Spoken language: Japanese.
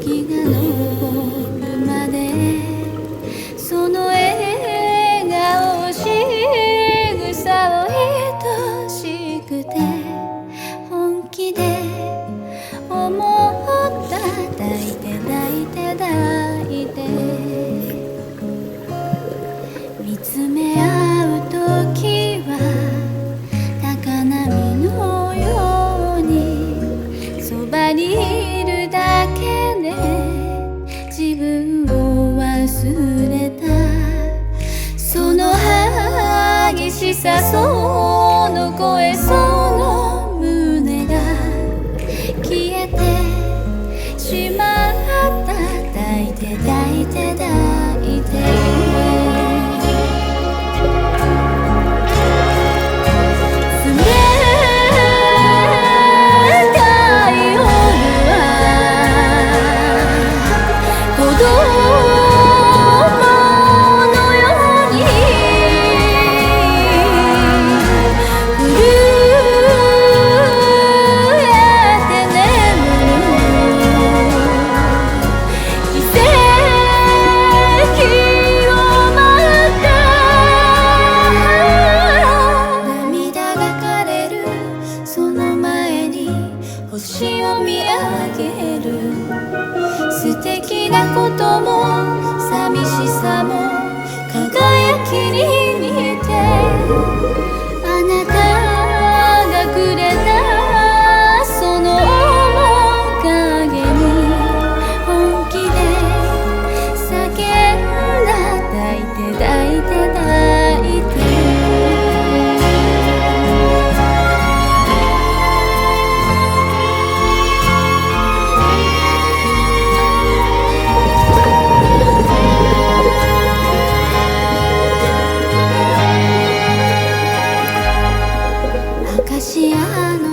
月が昇るまでその笑顔仕草を愛しくて本気で思った抱いて抱いて抱いて見つめ合う時は高波のようにそばにいるだけで自分を忘れたその激しさその声その胸が消えてしまった抱いて抱いて抱いて星を見上げる素敵なことも寂しさも輝きに似てあなたがくれたその面影に本気で叫んだ抱いて抱いて抱いてアカシア